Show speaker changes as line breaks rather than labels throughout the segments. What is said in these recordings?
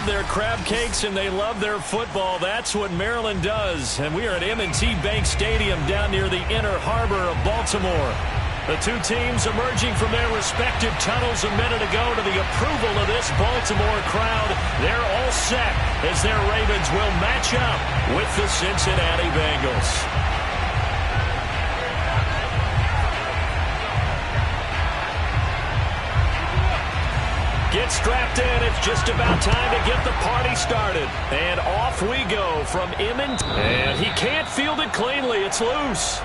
love their crab cakes and they love their football. That's what Maryland does. And we are at M&T Bank Stadium down near the Inner Harbor of Baltimore. The two teams emerging from their respective tunnels a minute ago to the approval of this Baltimore crowd. They're all set as their Ravens will match up with the Cincinnati Bengals. Get strapped in. It's just about time to get the party started. And off we go from M&T. And he can't field it cleanly. It's loose.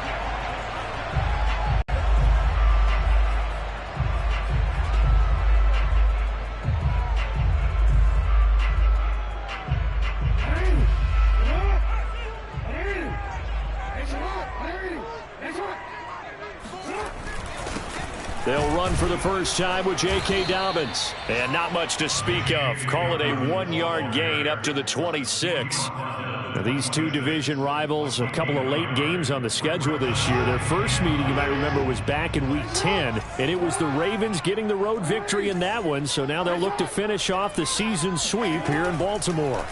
They'll run for the first time with J.K. Dobbins. And not much to speak of. Call it a 1-yard gain up to the 26. Now, these two division rivals, a couple of late games on the schedule this year. Their first meeting, you might remember, was back in Week 10. And it was the Ravens getting the road victory in that one. So now they'll look to finish off the season sweep here in Baltimore.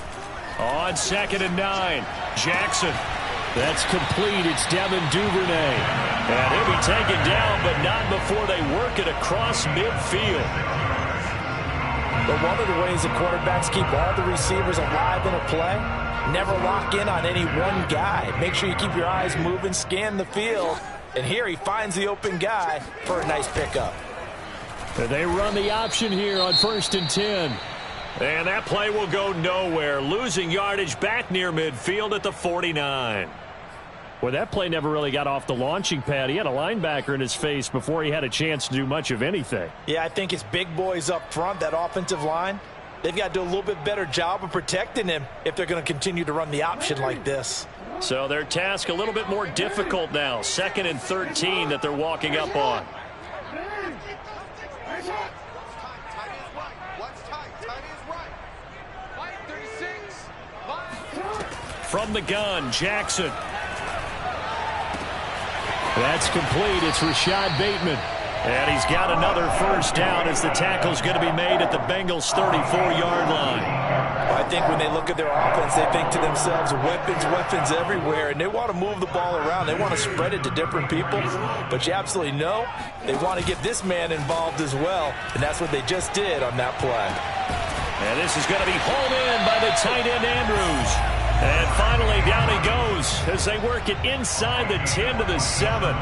On 2nd and 9, Jackson. That's complete. It's Devin Duvernay. And he'll be taken down, but not before they work it across midfield.
But one of the ways the quarterbacks keep all the receivers alive in a play, never lock in on any one guy. Make sure you keep your eyes moving, scan the field. And here he finds the open guy for a nice pickup.
And they run the option here on 1st and 10. And that play will go nowhere. Losing yardage back near midfield at the 49. Well, that play never really got off the launching pad. He had a linebacker in his face before he had a chance to do much of anything.
Yeah, I think it's big boys up front, that offensive line. They've got to do a little bit better job of protecting him if they're going to continue to run the option like this.
So their task a little bit more difficult now. 2nd and 13 that they're walking up on. From the gun, Jackson. That's complete. It's Rashad Bateman. And he's got another first down as the tackle's going to be made at the Bengals' 34-yard line.
I think when they look at their offense, they think to themselves, weapons everywhere, and they want to move the ball around. They want to spread it to different people, but you absolutely know they want to get this man involved as well, and that's what they just did on that play.
And this is going to be hauled in by the tight end, Andrews. And finally, down he goes as they work it inside the 10 to the 7.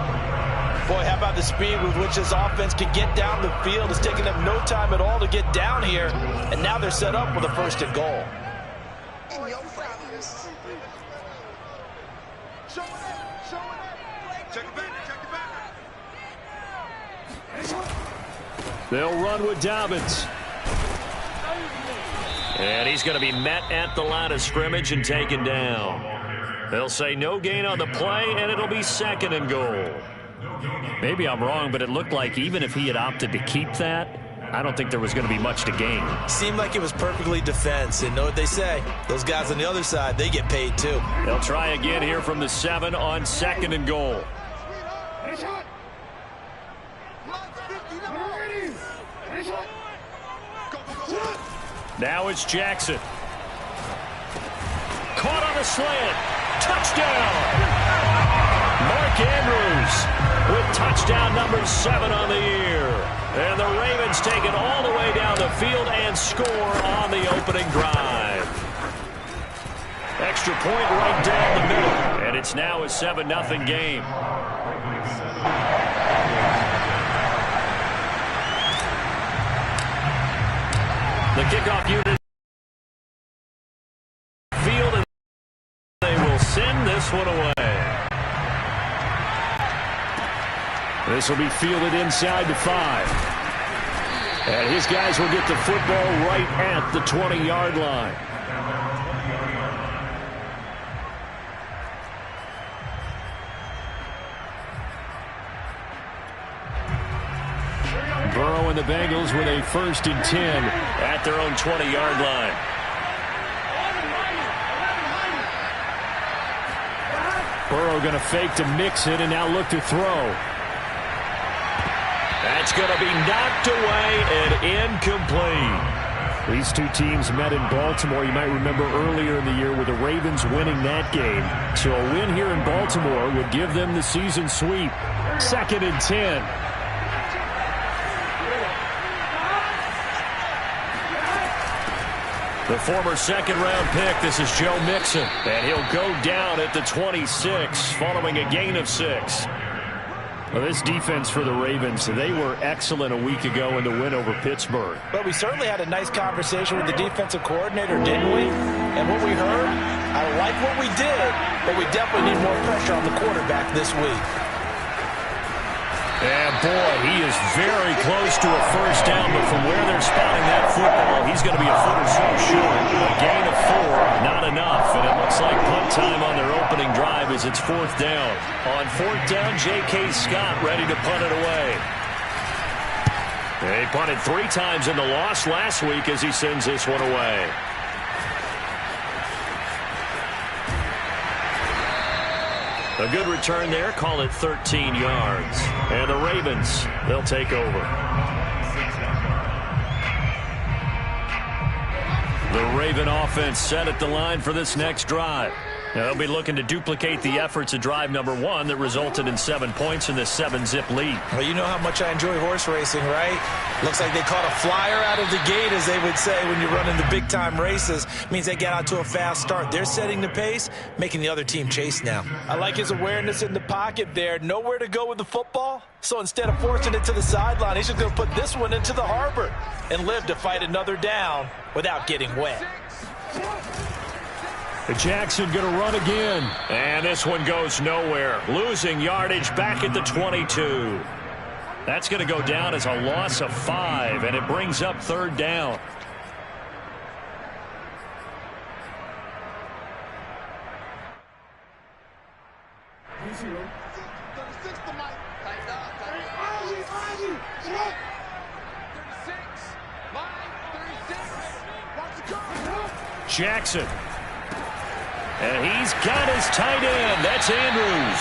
Boy, how about the speed with which this offense can get down the field? It's taken them no time at all to get down here, and now they're set up with a 1st and goal.
They'll run with Dobbins. And he's going to be met at the line of scrimmage and taken down. They'll say no gain on the play, and it'll be 2nd and goal. Maybe I'm wrong, but it looked like even if he had opted to keep that, I don't think there was going to be much to gain.
Seemed like it was perfectly defense, and know what they say? Those guys on the other side, they get paid too.
They'll try again here from the 7 on 2nd and goal. Now it's Jackson. Caught on a slant. Touchdown. Mark Andrews with touchdown number 7 on the year. And the Ravens take it all the way down the field and score on the opening drive. Extra point right down the middle. And it's now a 7-0 game. The kickoff unit field, and they will send this one away. This will be fielded inside the 5. And his guys will get the football right at the 20-yard line. Burrow and the Bengals with a 1st and 10 at their own 20-yard line. Burrow going to fake to mix it and now look to throw. That's going to be knocked away and incomplete. These two teams met in Baltimore. You might remember earlier in the year with the Ravens winning that game. So a win here in Baltimore would give them the season sweep. 2nd and 10. The former second-round pick, this is Joe Mixon. And he'll go down at the 26 following a gain of 6. Well, this defense for the Ravens, they were excellent a week ago in the win over Pittsburgh.
But we certainly had a nice conversation with the defensive coordinator, didn't we? And what we heard, I like what we did, but we definitely need more pressure on the quarterback this week.
And boy, he is very close to a first down, but from where they're spotting that football, he's going to be a foot or so short. A gain of 4, not enough, and it looks like punt time on their opening drive as it's 4th down. On 4th down, J.K. Scott ready to punt it away. They punted 3 times in the loss last week as he sends this one away. A good return there, call it 13 yards. And the Ravens, they'll take over. The Raven offense set at the line for this next drive. Now, they'll be looking to duplicate the efforts of drive number 1 that resulted in 7 points in this 7-zip lead.
Well, you know how much I enjoy horse racing, right? Looks like they caught a flyer out of the gate, as they would say when you're running the big-time races. Means they get out to a fast start. They're setting the pace, making the other team chase now. I like his awareness in the pocket there. Nowhere to go with the football. So instead of forcing it to the sideline, he's just going to put this one into the harbor and live to fight another down without getting wet.
Jackson going to run again. And this one goes nowhere. Losing yardage back at the 22. That's going to go down as a loss of 5, and it brings up 3rd down. Jackson. And he's got his tight end. That's Andrews.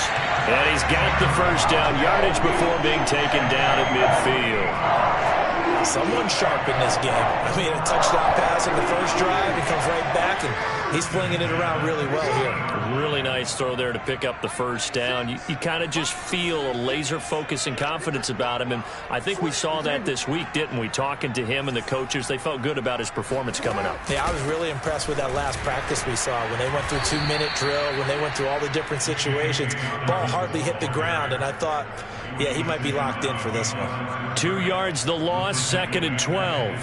And he's got the first down yardage before being taken down at midfield.
Someone sharp in this game. I mean, a touchdown pass in the first drive. He comes right back, and he's flinging it around really well here.
Really nice throw there to pick up the first down. You kind of just feel a laser focus and confidence about him, and I think we saw that this week, didn't we? Talking to him and the coaches, they felt good about his performance coming up.
Yeah, I was really impressed with that last practice we saw when they went through 2-minute drill, when they went through all the different situations. Ball hardly hit the ground, and I thought, yeah, he might be locked in for this one.
2 yards the loss, 2nd and 12.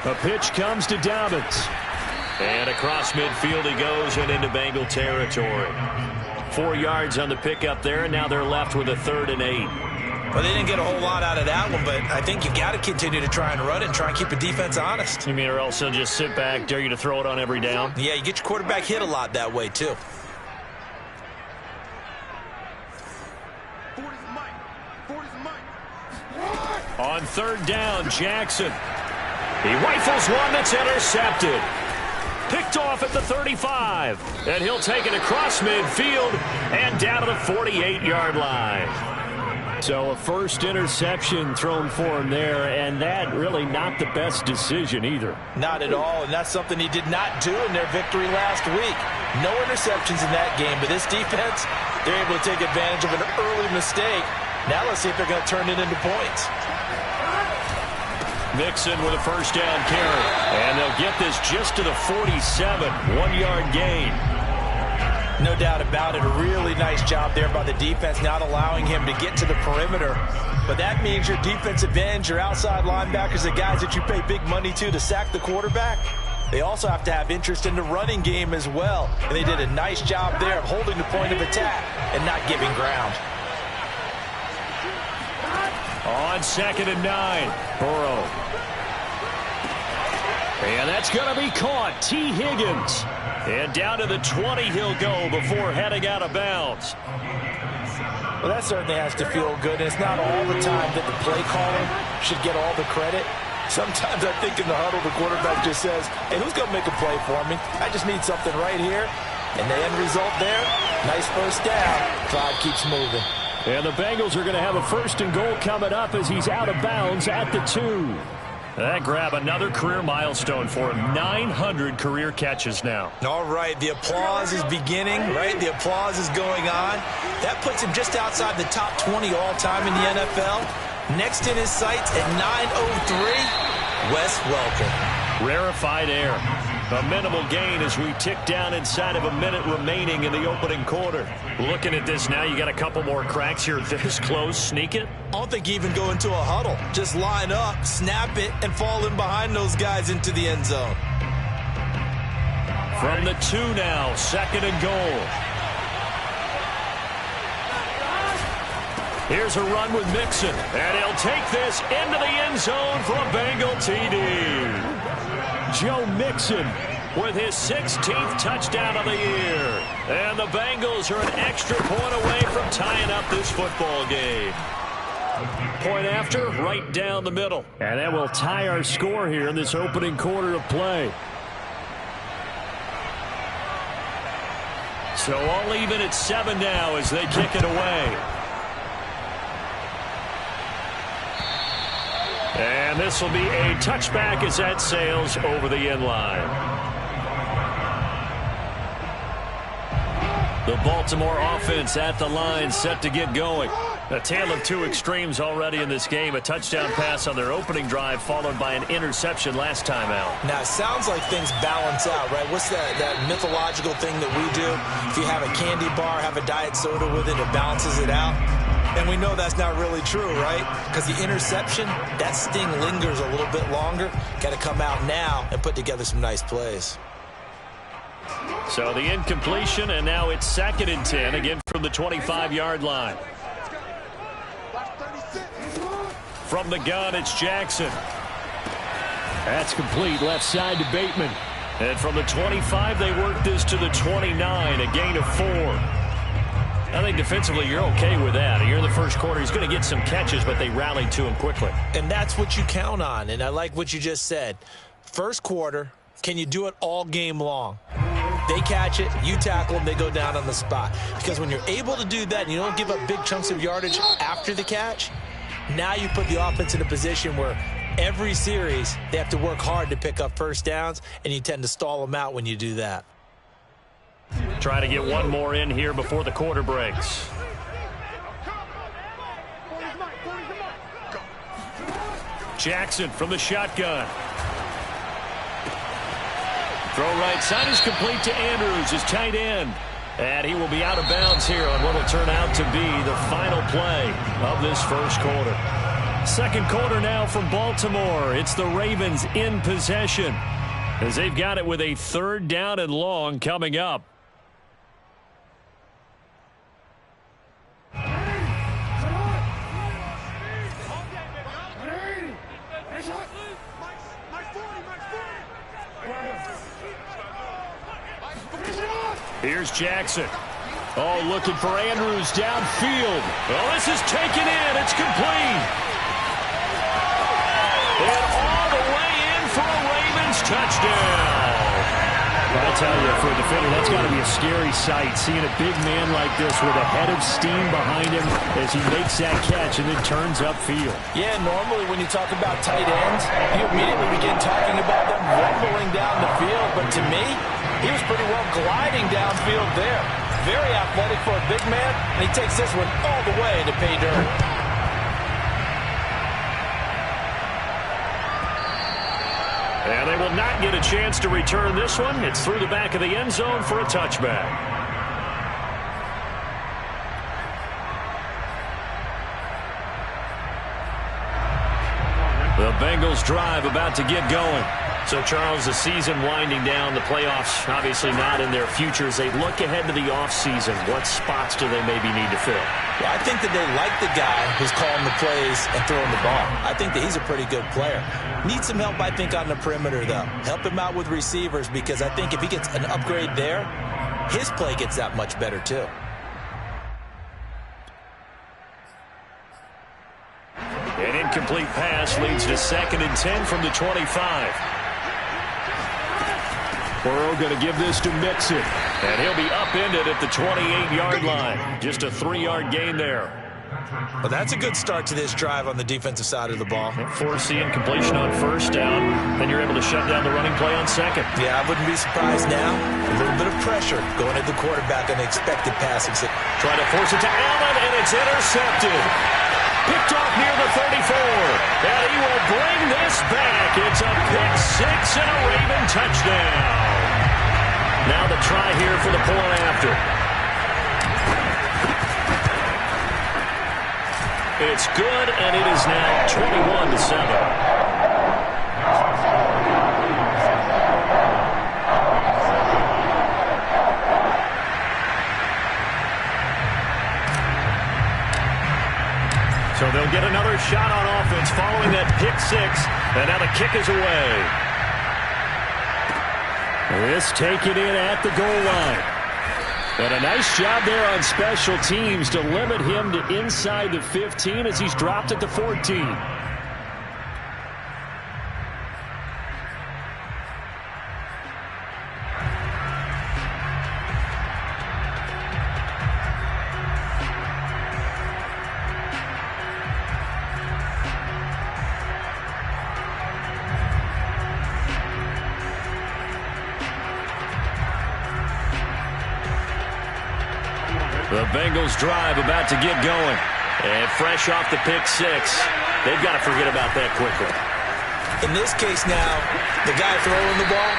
A pitch comes to Dobbins. And across midfield he goes and into Bengal territory. 4 yards on the pickup there, and now they're left with a 3rd and 8.
Well, they didn't get a whole lot out of that one, but I think you got to continue to try and run it and try and keep the defense honest.
You mean, or else they'll just sit back, dare you to throw it on every down?
Yeah, you get your quarterback hit a lot that way, too.
On 3rd down, Jackson. He rifles one that's intercepted. Picked off at the 35. And he'll take it across midfield and down to the 48-yard line. So a first interception thrown for him there, and that really not the best decision either.
Not at all, and that's something he did not do in their victory last week. No interceptions in that game, but this defense, they're able to take advantage of an early mistake. Now let's see if they're going to turn it into points.
Mixon with a first down carry, and they'll get this just to the 47, 1-yard gain.
No doubt about it. A really nice job there by the defense, not allowing him to get to the perimeter. But that means your defensive ends, your outside linebackers, the guys that you pay big money to sack the quarterback, they also have to have interest in the running game as well. And they did a nice job there of holding the point of attack and not giving ground.
On 2nd and 9, Burrow. And that's going to be caught. T. Higgins. And down to the 20 he'll go before heading out of bounds.
Well, that certainly has to feel good. And it's not all the time that the play caller should get all the credit. Sometimes I think in the huddle, the quarterback just says, hey, who's going to make a play for me? I just need something right here. And the end result there, nice first down. Drive keeps moving.
And the Bengals are going to have a 1st and goal coming up as he's out of bounds at the 2. That grab another career milestone for him. 900 career catches now.
All right, the applause is beginning, right? The applause is going on. That puts him just outside the top 20 all-time in the NFL. Next in his sights at 9:03, Wes Welker.
Rarefied air. A minimal gain as we tick down inside of a minute remaining in the opening quarter. Looking at this now, you got a couple more cracks here this close. Sneak it?
I don't think you even go into a huddle. Just line up, snap it, and fall in behind those guys into the end zone.
From the 2 now, 2nd and goal. Here's a run with Mixon, and he'll take this into the end zone for a Bengal TD. Joe Mixon with his 16th touchdown of the year. And the Bengals are an extra point away from tying up this football game. Point after, right down the middle. And that will tie our score here in this opening quarter of play. So all even at 7 now as they kick it away. And this will be a touchback as that sails over the end line. The Baltimore offense at the line set to get going. A tale of 2 extremes already in this game. A touchdown pass on their opening drive followed by an interception last time out.
Now, it sounds like things balance out, right? What's that mythological thing that we do? If you have a candy bar, have a diet soda with it, it balances it out. And we know that's not really true, right? Because the interception, that sting lingers a little bit longer. Got to come out now and put together some nice plays.
So the incompletion, and now it's 2nd and 10, again from the 25-yard line. From the gun, it's Jackson. That's complete, left side to Bateman. And from the 25, they work this to the 29, a gain of 4. I think defensively you're okay with that. You're in the first quarter. He's going to get some catches, but they rallied to him quickly.
And that's what you count on, and I like what you just said. First quarter, can you do it all game long? They catch it, you tackle them, they go down on the spot. Because when you're able to do that and you don't give up big chunks of yardage after the catch, now you put the offense in a position where every series they have to work hard to pick up first downs, and you tend to stall them out when you do that.
Try to get one more in here before the quarter breaks. Jackson from the shotgun. Throw right side is complete to Andrews, his tight end. And he will be out of bounds here on what will turn out to be the final play of this first quarter. Second quarter now from Baltimore. It's the Ravens in possession as they've got it with a 3rd down and long coming up. Here's Jackson. Oh, looking for Andrews downfield. Well, this is taken in. It's complete. And all the way in for a Ravens touchdown. I tell you, for a defender, that's got to be a scary sight, seeing a big man like this with a head of steam behind him as he makes that catch and then turns upfield.
Yeah, normally when you talk about tight ends, you immediately begin talking about them rumbling down the field. But to me, he was pretty well gliding downfield there. Very athletic for a big man, and he takes this one all the way to pay dirt.
And they will not get a chance to return this one. It's through the back of the end zone for a touchback. The Bengals drive about to get going. So, Charles, the season winding down, the playoffs obviously not in their future. As they look ahead to the offseason, what spots do they maybe need to fill?
Well, I think that they like the guy who's calling the plays and throwing the ball. I think that he's a pretty good player. Needs some help, I think, on the perimeter, though. Help him out with receivers, because I think if he gets an upgrade there, his play gets that much better, too.
An incomplete pass leads to 2nd and 10 from the 25. Burrow going to give this to Mixon. And he'll be upended at the 28-yard line. Just a 3-yard gain there.
Well, that's a good start to this drive on the defensive side of the ball.
Forcing completion on 1st down. Then you're able to shut down the running play on 2nd.
Yeah, I wouldn't be surprised now. A little bit of pressure going at the quarterback on the expected passing.
Trying to force it to Allen, and it's intercepted. Picked off near the 34. And he will bring this back. It's a pick 6 and a Raven touchdown. Now the try here for the point after. It's good, and it is now 21-7. So they'll get another shot on offense following that pick 6, and now the kick is away. This taken in at the goal line. And a nice job there on special teams to limit him to inside the 15 as he's dropped at the 14. The Bengals drive about to get going. And fresh off the pick 6. They've got to forget about that quickly.
In this case now, the guy throwing the ball,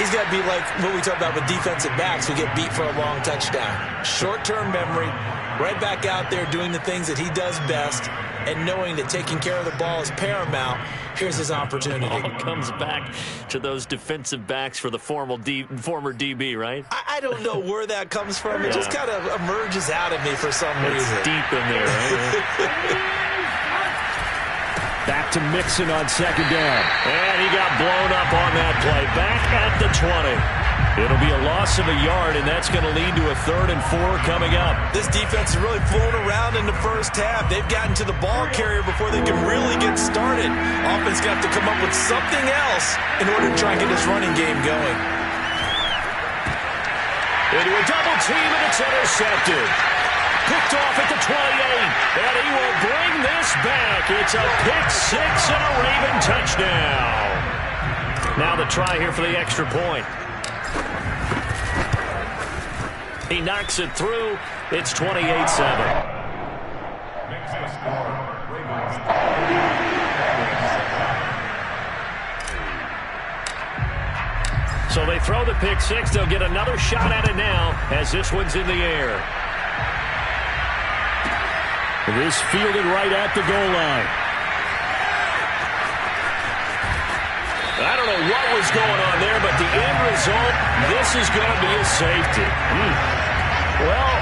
he's got to be like what we talk about with defensive backs who get beat for a long touchdown. Short-term memory, right back out there doing the things that he does best, and knowing that taking care of the ball is paramount. Here's his opportunity.
All comes back to those defensive backs for the former DB, right?
I don't know where that comes from. It just kind of emerges out of me for some reason.
Deep in there, right? Back to Mixon on 2nd down. And he got blown up on that play. Back at the 20. It'll be a loss of a yard, and that's going to lead to a 3rd and 4 coming up.
This defense has really flown around in the first half. They've gotten to the ball carrier before they can really get started. Offense got to come up with something else in order to try and get this running game going.
Into a double team, and it's intercepted. Picked off at the 28, and he will bring this back. It's a pick 6 and a Raven touchdown. Now the try here for the extra point. He knocks it through. It's 28-7. So they throw the pick 6. They'll get another shot at it now as this one's in the air. This fielded right at the goal line. I don't know what was going on there, but the end result, this is going to be a safety. Well,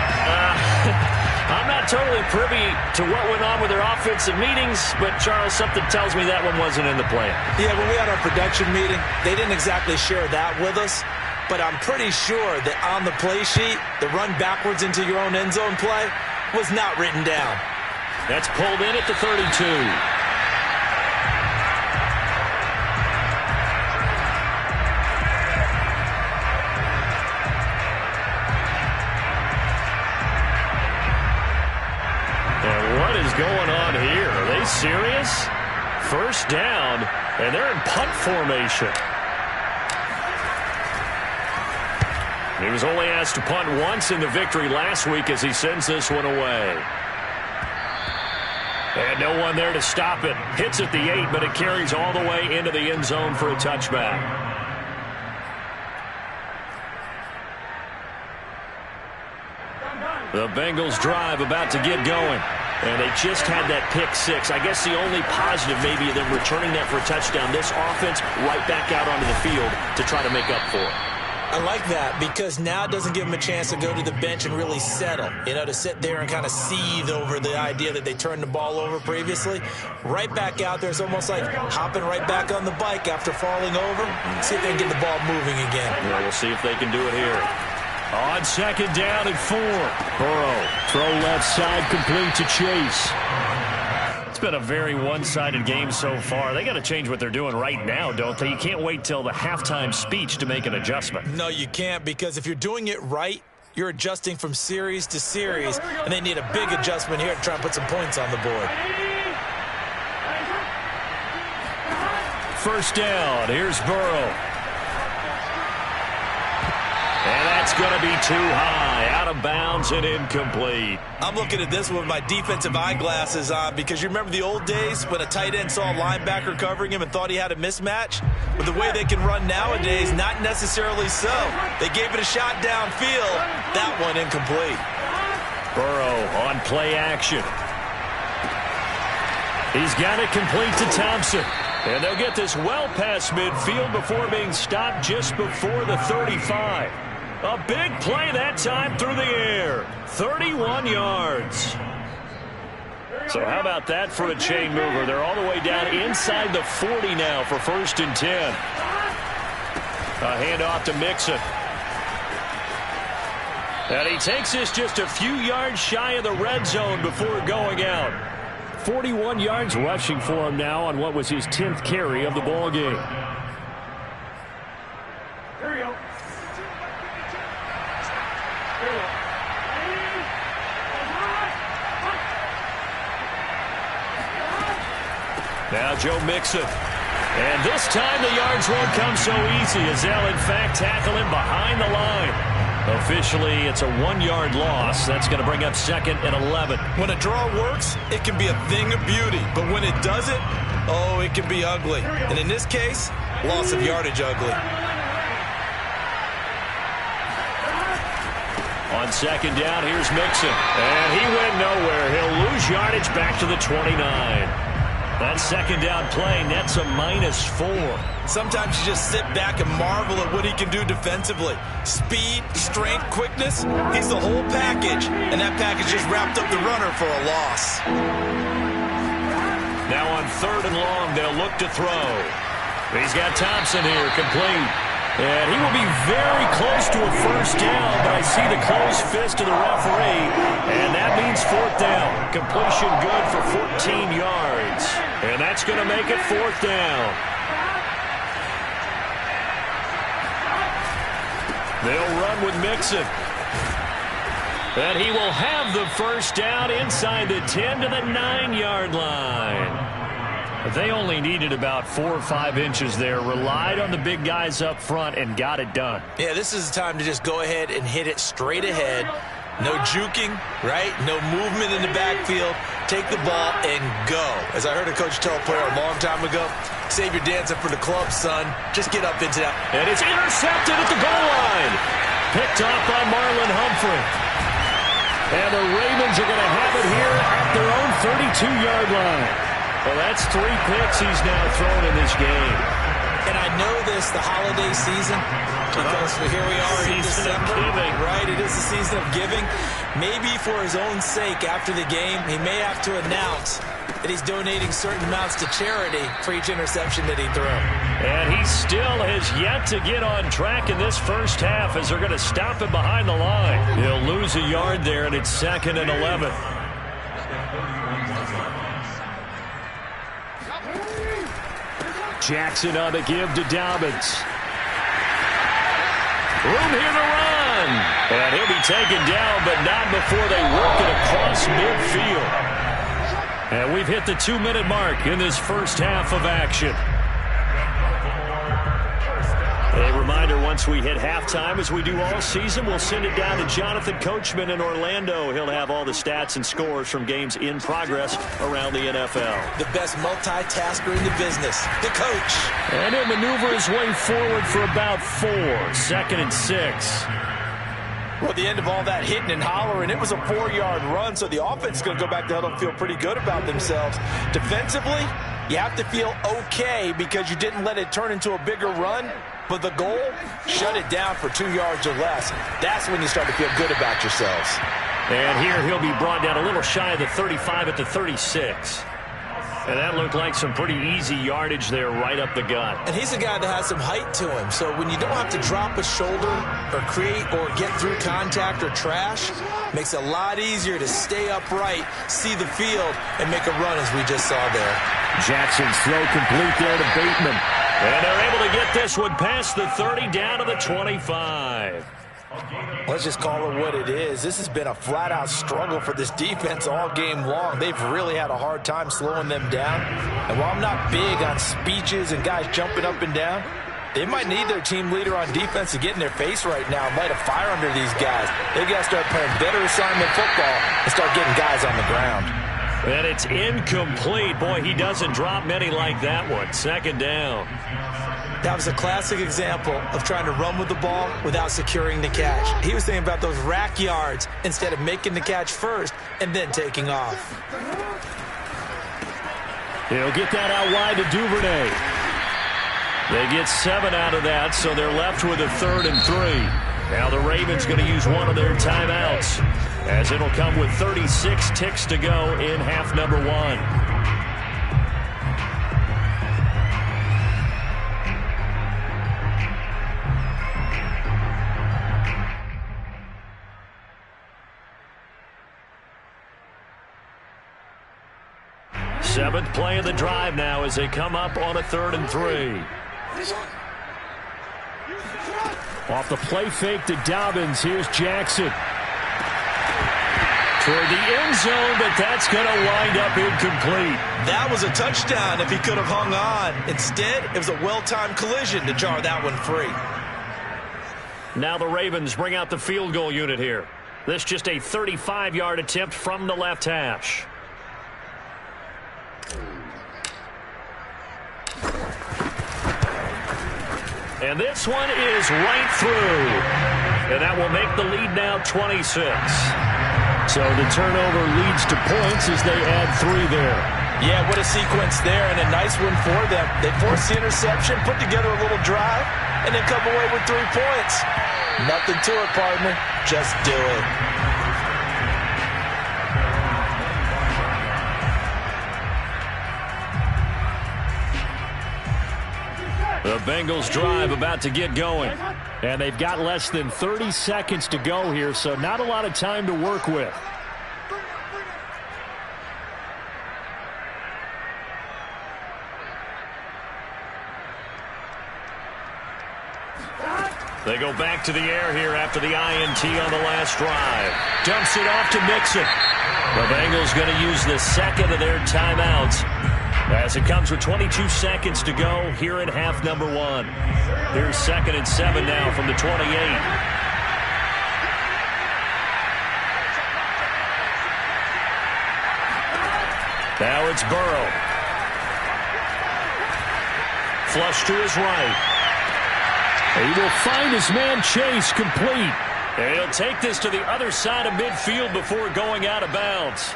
I'm not totally privy to what went on with their offensive meetings, but, Charles, something tells me that one wasn't in the plan.
Yeah, when we had our production meeting, they didn't exactly share that with us, but I'm pretty sure that on the play sheet, the run backwards into your own end zone play was not written down.
That's pulled in at the 32. Going on here? Are they serious? 1st down, and they're in punt formation. He was only asked to punt once in the victory last week as he sends this one away. And no one there to stop it. Hits at the 8, but it carries all the way into the end zone for a touchback. The Bengals drive about to get going. And they just had that pick 6. I guess the only positive maybe of them returning that for a touchdown. This offense right back out onto the field to try to make up for it.
I like that because now it doesn't give them a chance to go to the bench and really settle. You know, to sit there and kind of seethe over the idea that they turned the ball over previously. Right back out there. It's almost like hopping right back on the bike after falling over. See if they can get the ball moving again.
Yeah, we'll see if they can do it here. On 2nd down and 4. Burrow, throw left side, complete to Chase. been a very one-sided game so far. They got to change what they're doing right now, don't they? You can't wait till the halftime speech to make an adjustment.
No, you can't, because if you're doing it right, you're adjusting from series to series, and they need a big adjustment here to try and put some points on the board.
First down. Here's Burrow. And that's going to be too high. Out of bounds and incomplete.
I'm looking at this with my defensive eyeglasses on, because you remember the old days when a tight end saw a linebacker covering him and thought he had a mismatch? With the way they can run nowadays, not necessarily so. They gave it a shot downfield. That one incomplete.
Burrow on play action. He's got it complete to Thompson. And they'll get this well past midfield before being stopped just before the 35. A big play that time through the air. 31 yards. So how about that for a chain mover? They're all the way down inside the 40 now for 1st and 10. A handoff to Mixon. And he takes this just a few yards shy of the red zone before going out. 41 yards rushing for him now on what was his 10th carry of the ball game.
Here we go.
Now Joe Mixon. And this time the yards won't come so easy, as they'll in fact tackle him behind the line. Officially, it's a 1-yard loss. That's going to bring up 2nd and 11.
When a draw works, it can be a thing of beauty. But when it doesn't, oh, it can be ugly. And in this case, loss of yardage ugly.
On 2nd down, here's Mixon. And he went nowhere. He'll lose yardage back to the 29. That 2nd down play nets a -4.
Sometimes you just sit back and marvel at what he can do defensively. Speed, strength, quickness, he's the whole package. And that package just wrapped up the runner for a loss.
Now on 3rd and long, they'll look to throw. He's got Thompson here, complete. And he will be very close to a 1st down, but I see the closed fist of the referee, and that means 4th down. Completion good for 14 yards. And that's going to make it 4th down. They'll run with Mixon. And he will have the 1st down inside the 10 to the 9-yard line. But they only needed about 4 or 5 inches there. Relied on the big guys up front and got it done.
Yeah, this is the time to just go ahead and hit it straight ahead. No juking, right? No movement in the backfield. Take the ball and go. As I heard a coach tell a player a long time ago, save your dancing for the club, son. Just get up into that.
And it's intercepted at the goal line. Picked off by Marlon Humphrey. And the Ravens are going to have it here at their own 32-yard line. Well, that's 3 picks he's now thrown in this game.
And I know this, the holiday season, because here we are in December, right? It is the season of giving. Maybe for his own sake, after the game, he may have to announce that he's donating certain amounts to charity for each interception that he threw.
And he still has yet to get on track in this first half, as they're going to stop him behind the line. He'll lose a yard there, and it's 2nd and 11. Jackson on the give to Dobbins. Room here to run. And he'll be taken down, but not before they work it across midfield. And we've hit the 2-minute mark in this first half of action. A reminder, once we hit halftime, as we do all season, we'll send it down to Jonathan Coachman in Orlando. He'll have all the stats and scores from games in progress around the NFL.
The best multitasker in the business, the coach.
And he'll maneuver his way forward for about 4. 2nd and 6.
Well, at the end of all that hitting and hollering, it was a 4-yard run, so the offense is going to go back to huddle and feel pretty good about themselves. Defensively, you have to feel okay because you didn't let it turn into a bigger run. But the goal, shut it down for 2 yards or less. That's when you start to feel good about yourselves.
And here he'll be brought down a little shy of the 35 at the 36. And that looked like some pretty easy yardage there right up the gut.
And he's a guy that has some height to him. So when you don't have to drop a shoulder or create or get through contact or trash, makes it a lot easier to stay upright, see the field, and make a run as we just saw there.
Jackson's throw complete there to Bateman. And they're able to get this one past the 30 down to the 25.
Let's just call it what it is. This has been a flat-out struggle for this defense all game long. They've really had a hard time slowing them down. And while I'm not big on speeches and guys jumping up and down, they might need their team leader on defense to get in their face right now and light a fire under these guys. They've got to start playing better assignment football and start getting guys on the ground.
And it's incomplete. Boy, he doesn't drop many like that one. Second down.
That was a classic example of trying to run with the ball without securing the catch. He was thinking about those rack yards instead of making the catch first and then taking off.
He'll get that out wide to Duvernay. They get 7 out of that, so they're left with a 3rd and 3. Now the Ravens going to use one of their timeouts, as it'll come with 36 ticks to go in half number 1. Seventh play of the drive now as they come up on a 3rd and 3. Off the play fake to Dobbins. Here's Jackson. Toward the end zone, but that's going to wind up incomplete.
That was a touchdown if he could have hung on. Instead, it was a well-timed collision to jar that one free.
Now the Ravens bring out the field goal unit here. This just a 35-yard attempt from the left hash. And this one is right through. And that will make the lead now 26. So the turnover leads to points as they add 3 there.
Yeah, what a sequence there, and a nice one for them. They forced the interception, put together a little drive, and then come away with 3 points. Nothing to it, partner. Just do it.
The Bengals drive about to get going. And they've got less than 30 seconds to go here, so not a lot of time to work with. They go back to the air here after the INT on the last drive. Dumps it off to Mixon. The Bengals going to use the second of their timeouts as it comes with 22 seconds to go here in half number 1. Here's 2nd and 7 now from the 28. Now it's Burrow. Flush to his right. He will find his man Chase complete. And he'll take this to the other side of midfield before going out of bounds.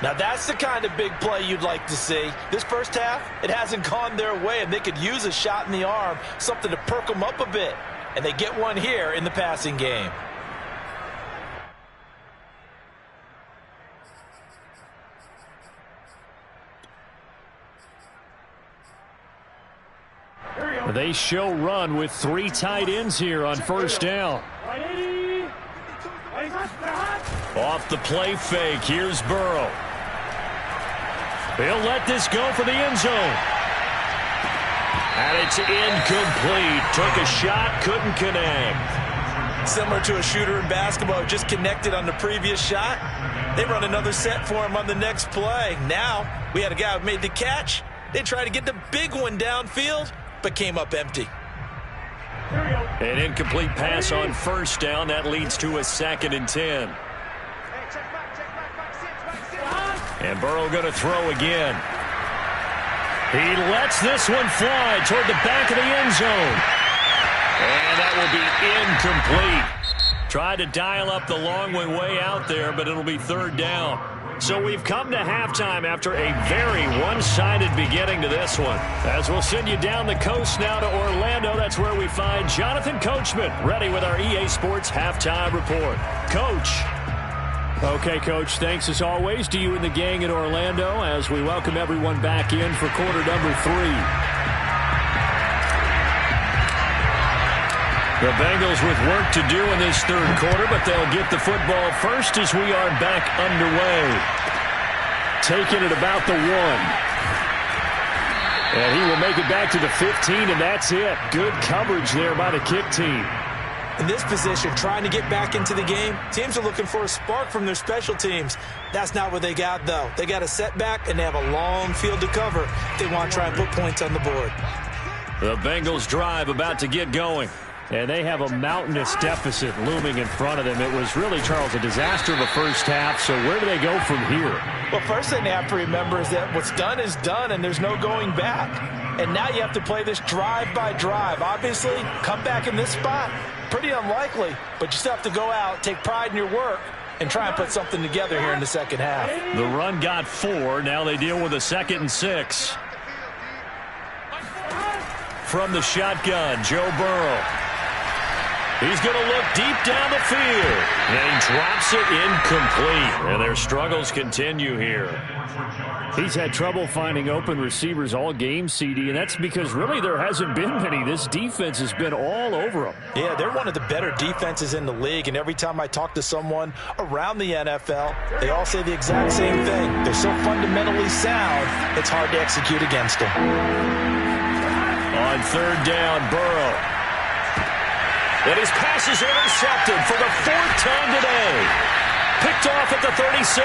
Now that's the kind of big play you'd like to see. This first half, it hasn't gone their way, and they could use a shot in the arm, something to perk them up a bit. And they get one here in the passing game.
They show run with 3 tight ends here on first down. Off the play fake, here's Burrow. He'll let this go for the end zone. And it's incomplete. Took a shot, couldn't connect.
Similar to a shooter in basketball, just connected on the previous shot. They run another set for him on the next play. Now, we had a guy who made the catch. They tried to get the big one downfield, but came up empty.
An incomplete pass on first down. That leads to a 2nd and 10. And Burrow going to throw again. He lets this one fly toward the back of the end zone. And that will be incomplete. Tried to dial up the long one way out there, but it'll be 3rd down. So we've come to halftime after a very one-sided beginning to this one. As we'll send you down the coast now to Orlando, that's where we find Jonathan Coachman ready with our EA Sports Halftime Report. Coach. Okay, Coach, thanks as always to you and the gang in Orlando as we welcome everyone back in for quarter number 3. The Bengals with work to do in this third quarter, but they'll get the football first as we are back underway. Taking it about the 1. And he will make it back to the 15, and that's it. Good coverage there by the kick team.
In this position, trying to get back into the game, teams are looking for a spark from their special teams. That's not what they got, though. They got a setback, and they have a long field to cover if they want to try and put points on the board.
The Bengals drive about to get going. And they have a mountainous deficit looming in front of them. It was really, Charles, a disaster of a first half. So where do they go from here?
Well, first thing they have to remember is that what's done is done, and there's no going back. And now you have to play this drive by drive. Obviously, come back in this spot, pretty unlikely. But you still have to go out, take pride in your work, and try and put something together here in the second half.
The run got 4. Now they deal with a 2nd and 6. From the shotgun, Joe Burrow. He's going to look deep down the field. And he drops it incomplete. And their struggles continue here. He's had trouble finding open receivers all game, CD, and that's because really there hasn't been many. This defense has been all over them.
Yeah, they're one of the better defenses in the league, and every time I talk to someone around the NFL, they all say the exact same thing. They're so fundamentally sound, it's hard to execute against them.
On 3rd down, Burrow. And his pass is intercepted for the 4th time today. Picked off at the 36.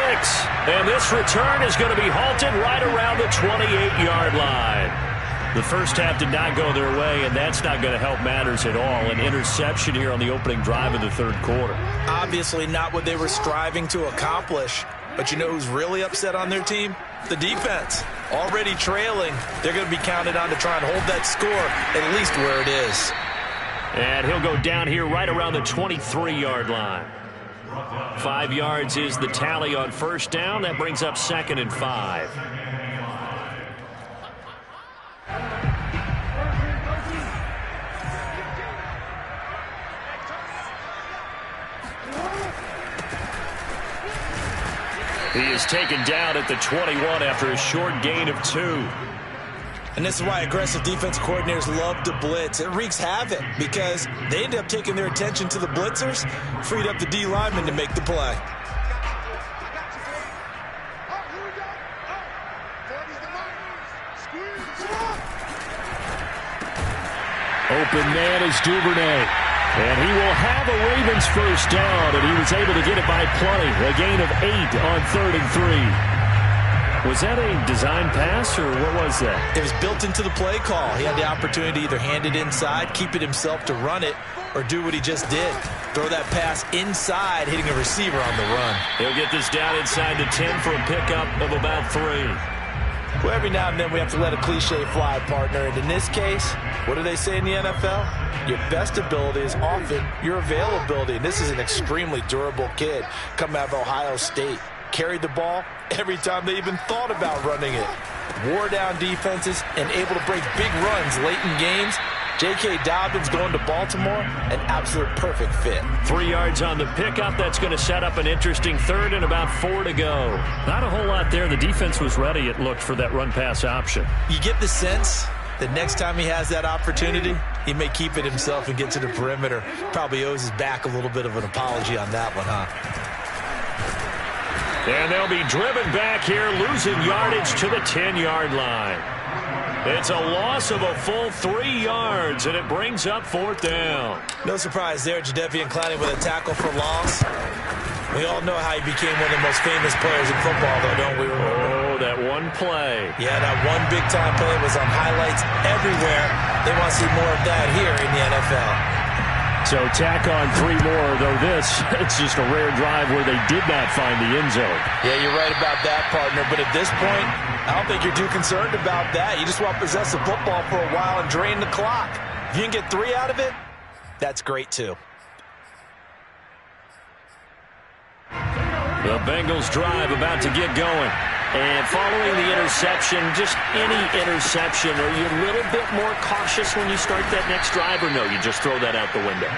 And this return is going to be halted right around the 28-yard line. The first half did not go their way, and that's not going to help matters at all. An interception here on the opening drive of the third quarter.
Obviously not what they were striving to accomplish. But you know who's really upset on their team? The defense. Already trailing. They're going to be counted on to try and hold that score at least where it is.
And he'll go down here right around the 23-yard line. 5 yards is the tally on first down. That brings up 2nd and 5. He is taken down at the 21 after a short gain of 2.
And this is why aggressive defense coordinators love to blitz. It wreaks havoc because they end up taking their attention to the blitzers, freed up the D lineman to make the play.
Open man is Duvernay. And he will have a Ravens first down, and he was able to get it by plenty. A gain of 8 on 3rd and 3. Was that a design pass, or what was that?
It was built into the play call. He had the opportunity to either hand it inside, keep it himself to run it, or do what he just did. Throw that pass inside, hitting a receiver on the run.
He'll get this down inside the 10 for a pickup of about 3.
Well, every now and then we have to let a cliche fly, partner. And in this case, what do they say in the NFL? Your best ability is often your availability. And this is an extremely durable kid coming out of Ohio State. Carried the ball every time they even thought about running it. Wore down defenses and able to break big runs late in games. J.K. Dobbins going to Baltimore, an absolute perfect fit.
3 yards on the pickup. That's going to set up an interesting 3rd and about 4 to go. Not a whole lot there. The defense was ready, it looked, for that run-pass option.
You get the sense that next time he has that opportunity, he may keep it himself and get to the perimeter. Probably owes his back a little bit of an apology on that one, huh?
And they'll be driven back here, losing yardage to the 10-yard line. It's a loss of a full 3 yards, and it brings up 4th down.
No surprise there, Jadeveon Clowney with a tackle for loss. We all know how he became one of the most famous players in football, though, don't we?
Oh, that one play.
Yeah, that one big-time play was on highlights everywhere. They want to see more of that here in the NFL.
So tack on 3 more, though it's just a rare drive where they did not find the end zone.
Yeah, you're right about that, partner. But at this point, I don't think you're too concerned about that. You just want to possess the football for a while and drain the clock. If you can get 3 out of it, that's great too.
The Bengals drive about to get going. And following the interception, just any interception, are you a little bit more cautious when you start that next drive, or no, you just throw that out the window?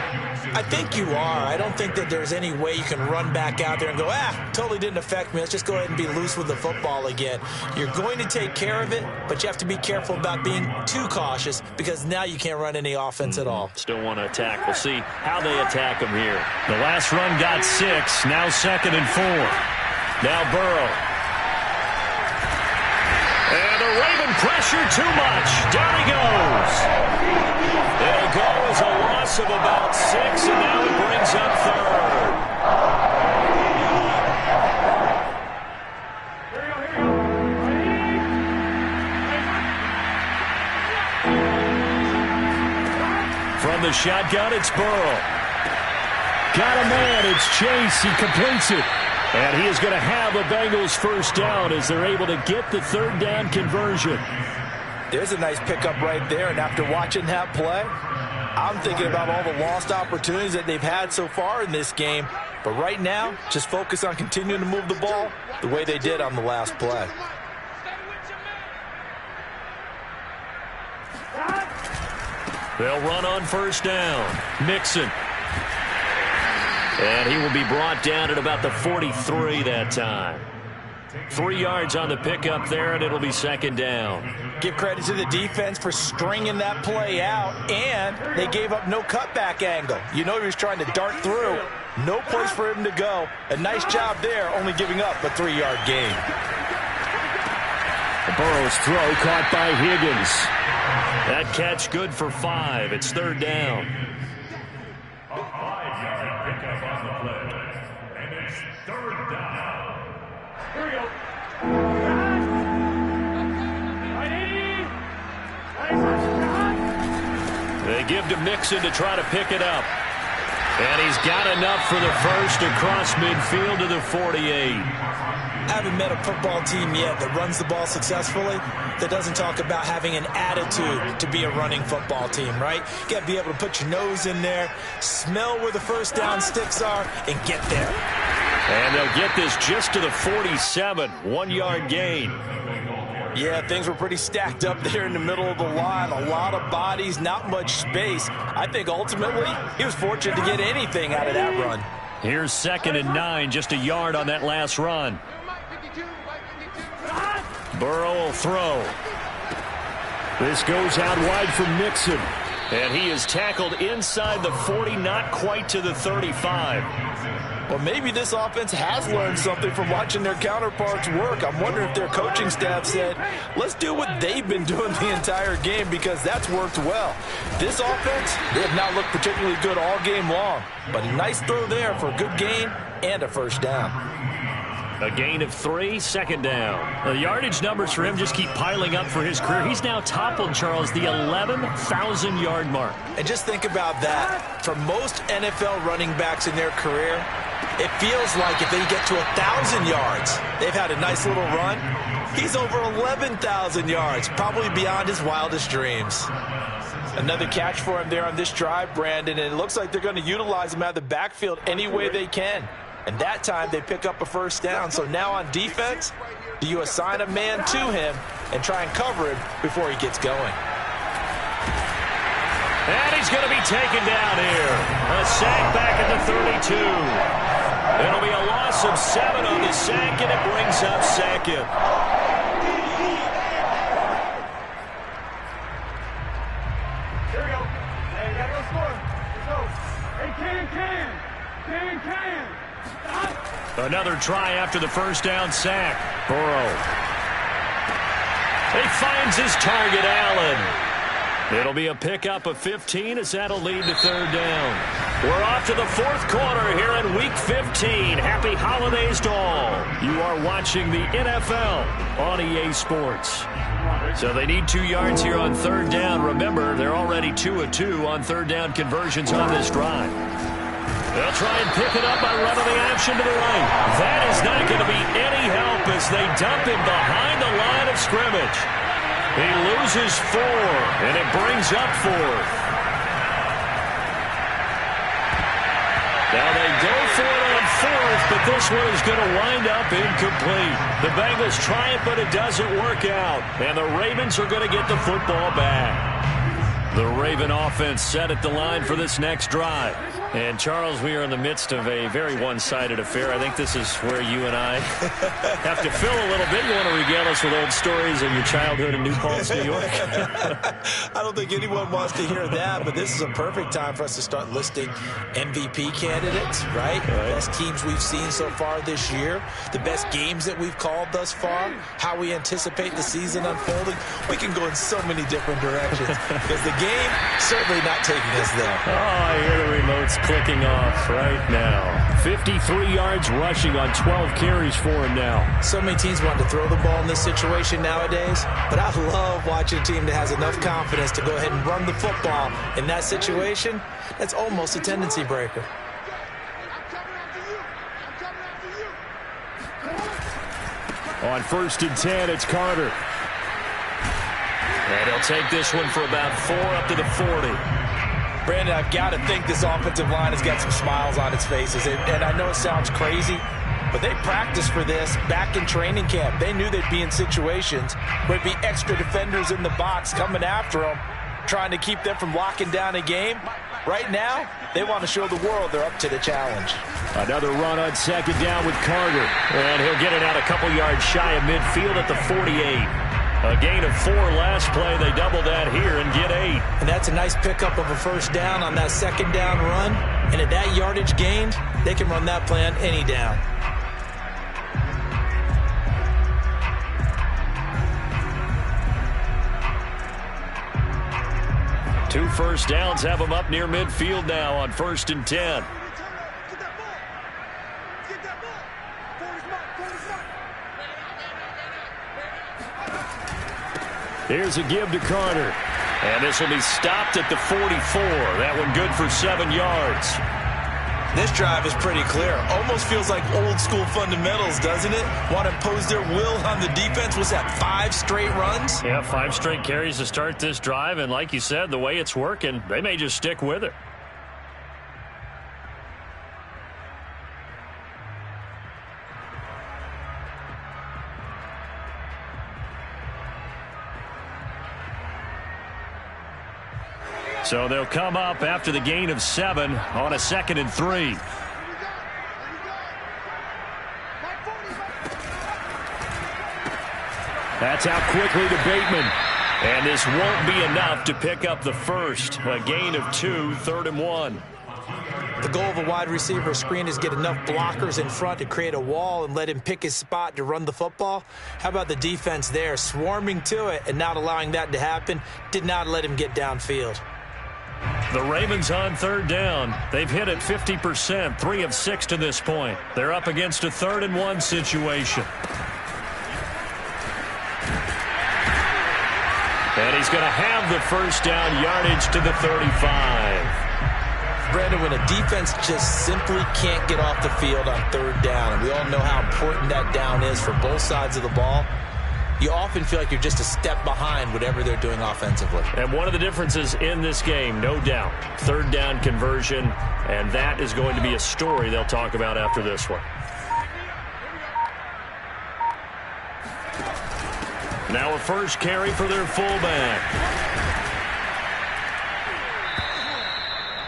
I think you are. I don't think that there's any way you can run back out there and go, totally didn't affect me. Let's just go ahead and be loose with the football again. You're going to take care of it, but you have to be careful about being too cautious because now you can't run any offense at all.
Still want to attack. We'll see how they attack them here. The last run got 6. Now 2nd and 4. Now Burrow. And the Raven pressure too much. Down he goes. It'll go as a loss of about 6, and now it brings up 3rd. From the shotgun, it's Burrow. Got a man. It's Chase. He completes it. And he is going to have a Bengals first down as they're able to get the 3rd down conversion.
There's a nice pickup right there, and after watching that play, I'm thinking about all the lost opportunities that they've had so far in this game. But right now, just focus on continuing to move the ball the way they did on the last play.
They'll run on first down. Mixon. And he will be brought down at about the 43 that time. 3 yards on the pickup there, and it'll be 2nd down.
Give credit to the defense for stringing that play out, and they gave up no cutback angle. You know he was trying to dart through. No place for him to go. A nice job there, only giving up a 3-yard gain.
Burrow's throw caught by Higgins. That catch good for 5. It's 3rd down.
A 5-yard pickup on the play, and it's 3rd down. Here we go.
They give to Mixon to try to pick it up. And he's got enough for the first across midfield to the 48.
I haven't met a football team yet that runs the ball successfully that doesn't talk about having an attitude to be a running football team, right? You got to be able to put your nose in there, smell where the first down sticks are, and get there.
And they'll get this just to the 47, 1-yard gain.
Yeah, things were pretty stacked up there in the middle of the line. A lot of bodies, not much space. I think ultimately he was fortunate to get anything out of that run.
Here's 2nd and 9, just a yard on that last run. Burrow will throw. This goes out wide from Mixon. And he is tackled inside the 40, not quite to the 35.
Well, maybe this offense has learned something from watching their counterparts work. I'm wondering if their coaching staff said, let's do what they've been doing the entire game because that's worked well. This offense, they have not looked particularly good all game long. But a nice throw there for a good gain and a first down.
A gain of 3, 2nd down. The yardage numbers for him just keep piling up for his career. He's now toppled, Charles, the 11,000-yard mark.
And just think about that. For most NFL running backs in their career, it feels like if they get to 1,000 yards, they've had a nice little run. He's over 11,000 yards, probably beyond his wildest dreams. Another catch for him there on this drive, Brandon, and it looks like they're going to utilize him out of the backfield any way they can. And that time they pick up a first down. So now on defense, do you assign a man to him and try and cover him before he gets going?
And he's going to be taken down here. A sack back at the 32. It'll be a loss of 7 on the sack, and it brings up 2nd.
Here we go. Hey, you gotta go score. Let's go. Hey, can.
Another try after the first down sack. Burrow. He finds his target, Allen. It'll be a pickup of 15 as that'll lead to 3rd down. We're off to the 4th quarter here in Week 15. Happy holidays to all. You are watching the NFL on EA Sports. So they need 2 yards here on 3rd down. Remember, they're already 2 of 2 on 3rd down conversions on this drive. They'll try and pick it up by running the action to the right. That is not going to be any help as they dump him behind the line of scrimmage. He loses 4, and it brings up 4th. Now they go for it on fourth, but this one is going to wind up incomplete. The Bengals try it, but it doesn't work out. And the Ravens are going to get the football back. The Raven offense set at the line for this next drive. And, Charles, we are in the midst of a very one-sided affair. I think this is where you and I have to fill a little bit. You want to regale us with old stories of your childhood in New Paltz, New York?
I don't think anyone wants to hear that, but this is a perfect time for us to start listing MVP candidates, right? The best teams we've seen so far this year, the best games that we've called thus far, how we anticipate the season unfolding. We can go in so many different directions because the game certainly not taking us there.
Oh, I hear the remotes clicking off right now. 53 yards rushing on 12 carries for him now.
So many teams want to throw the ball in this situation nowadays, but I love watching a team that has enough confidence to go ahead and run the football in that situation. That's almost a tendency breaker.
On 1st and 10, it's Carter. And he'll take this one for about 4 up to the 40.
Brandon, I've got to think this offensive line has got some smiles on its faces. And I know it sounds crazy, but they practiced for this back in training camp. They knew they'd be in situations where there'd be extra defenders in the box coming after them, trying to keep them from locking down a game. Right now, they want to show the world they're up to the challenge.
Another run on 2nd down with Carter. And he'll get it out a couple yards shy of midfield at the 48. A gain of 4 last play. They double that here and get 8.
And that's a nice pickup of a 1st down on that 2nd down run. And at that yardage gained, they can run that play on any down.
Two 1st downs have them up near midfield now on 1st and 10. Here's a give to Carter. And this will be stopped at the 44. That one good for 7 yards.
This drive is pretty clear. Almost feels like old school fundamentals, doesn't it? Want to impose their will on the defense. Was that 5 straight runs?
Yeah, 5 straight carries to start this drive. And like you said, the way it's working, they may just stick with it. So they'll come up after the gain of 7 on a 2nd and 3. That's out quickly to Bateman. And this won't be enough to pick up the first. A gain of 2, 3rd and 1.
The goal of a wide receiver screen is get enough blockers in front to create a wall and let him pick his spot to run the football. How about the defense there, swarming to it and not allowing that to happen? Did not let him get downfield.
The Ravens on 3rd down. They've hit it 50%, 3 of 6 to this point. They're up against a 3rd and 1 situation. And he's going to have the 1st down yardage to the 35.
Brandon, when a defense just simply can't get off the field on 3rd down, and we all know how important that down is for both sides of the ball, you often feel like you're just a step behind whatever they're doing offensively.
And one of the differences in this game, no doubt, 3rd down conversion, and that is going to be a story they'll talk about after this one. Now a 1st carry for their fullback.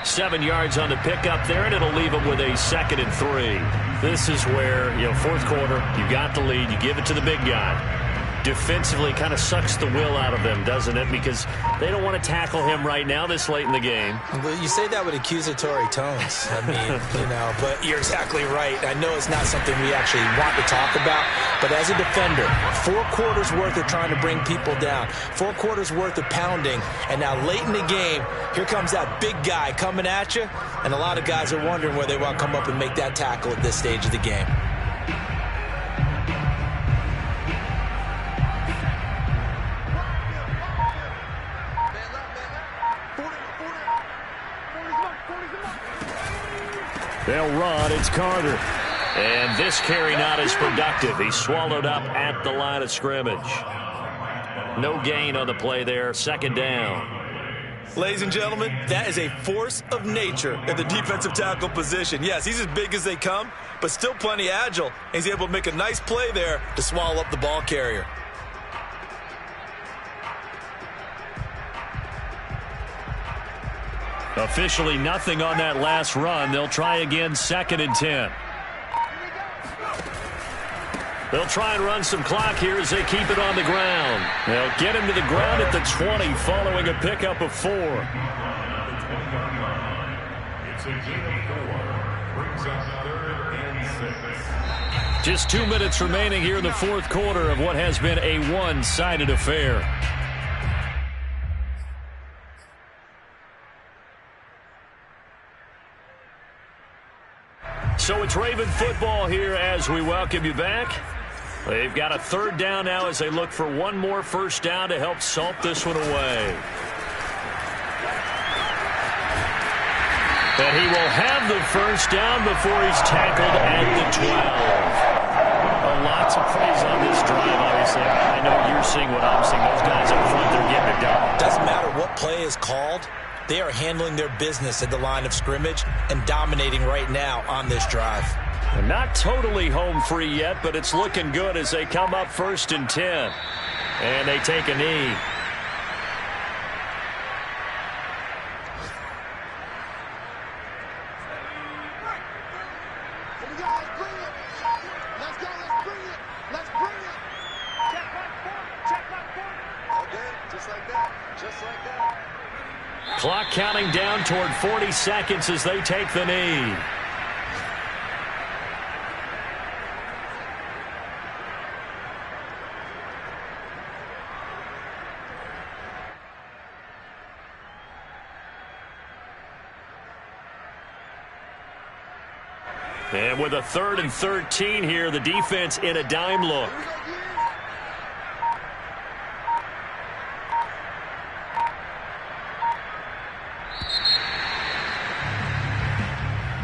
7 yards on the pickup there, and it'll leave them with a 2nd and 3. This is where, 4th quarter, you got the lead, you give it to the big guy. Defensively kind of sucks the will out of them, doesn't it? Because they don't want to tackle him right now this late in the game.
Well, you say that with accusatory tones. I mean, but you're exactly right. I know it's not something we actually want to talk about, but as a defender, 4 quarters worth of trying to bring people down, 4 quarters worth of pounding, and now late in the game, here comes that big guy coming at you, and a lot of guys are wondering where they want to come up and make that tackle at this stage of the game.
They'll run. It's Carter. And this carry not as productive. He's swallowed up at the line of scrimmage. No gain on the play there. 2nd down.
Ladies and gentlemen, that is a force of nature at the defensive tackle position. Yes, he's as big as they come, but still plenty agile. He's able to make a nice play there to swallow up the ball carrier.
Officially nothing on that last run. They'll try again, 2nd and 10. They'll try and run some clock here as they keep it on the ground. They'll get him to the ground at the 20 following a pickup of 4.
It's a gain of 4. Brings up 3rd and 6.
Just 2 minutes remaining here in the fourth quarter of what has been a one-sided affair. So it's Raven football here as we welcome you back. They've got a 3rd down now as they look for one more first down to help salt this one away. And he will have the first down before he's tackled at the 12. Lots of praise on this drive, obviously. I know you're seeing what I'm seeing. Those guys up front, they're getting it done.
Doesn't matter what play is called. They are handling their business at the line of scrimmage and dominating right now on this drive.
They're not totally home free yet, but it's looking good as they come up 1st and 10. And they take a knee. Clock counting down toward 40 seconds as they take the knee. And with a 3rd and 13 here, the defense in a dime look.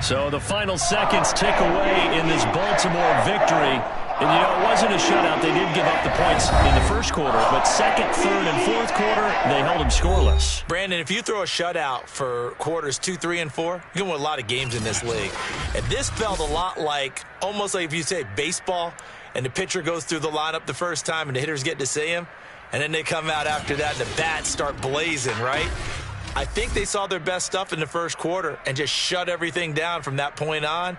So the final seconds tick away in this Baltimore victory. And, you know, it wasn't a shutout. They did give up the points in the first quarter. But 2nd, 3rd, and 4th quarter, they held them scoreless.
Brandon, if you throw a shutout for quarters 2, 3, and 4, you're going to win a lot of games in this league. And this felt a lot like, almost like if you say baseball, and the pitcher goes through the lineup the first time and the hitters get to see him, and then they come out after that and the bats start blazing, right? I think they saw their best stuff in the first quarter and just shut everything down from that point on.